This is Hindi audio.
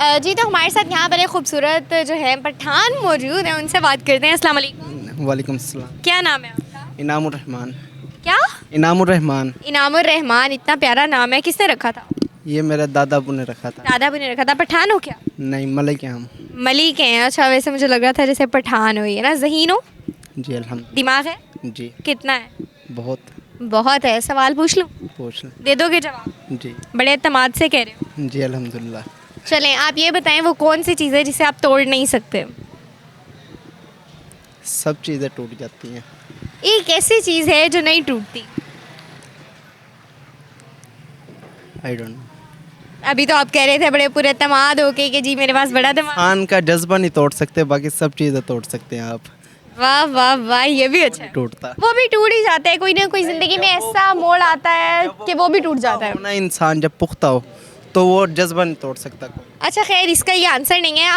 जी तो हमारे साथ यहाँ पर एक खूबसूरत जो है पठान मौजूद है, उनसे बात करते हैं। अस्सलाम वालेकुम। वालेकुम सलाम। क्या नाम है आपका? इनामुर रहमान। क्या? इनामुर रहमान। इनामुर रहमान, इतना प्यारा नाम है, किसने रखा था? ये मेरे दादा अबू ने रखा था। दादा भी ने रखा था। पठान हो क्या? नहीं, मलई के हम। मलिक हैं। अच्छा, वैसे मुझे लग रहा था जैसे पठान हो, ये ना। ज़हीन हो? जी अल्हम्दुलिल्लाह। दिमाग है? जी कितना है? बहुत। बहुत है। सवाल पूछ लूँ? पूछ लें। दे दोगे जवाब? जी। बड़े एतमाद से कह रहे हो। जी अल्हम्दुलिल्लाह। चलें, आप ये बताएं वो कौन सी चीज़ है जिसे आप तोड़ नहीं सकते? सब चीज़ें टूट जाती हैं। एक ऐसी चीज़ है जो नहीं टूटती। I don't know. अभी तो आप कह रहे थे बड़े पूरे एतमाद होके कि जी मेरे पास बड़ा दिमाग। इंसान का जज्बा नहीं तोड़ सकते, बाकी सब चीज़ें तोड़ सकते हैं आप। वाह वाह वाह, ये भी अच्छा है। टूटता वो भी टूट ही जाता है, कोई ना कोई जिंदगी में ऐसा मोड़ आता है कि वो भी टूट जाता है। होना इंसान जब पुख्ता हो तो वो जज्बा नहीं तोड़ सकता कोई। अच्छा खैर, इसका ये आंसर नहीं है। आप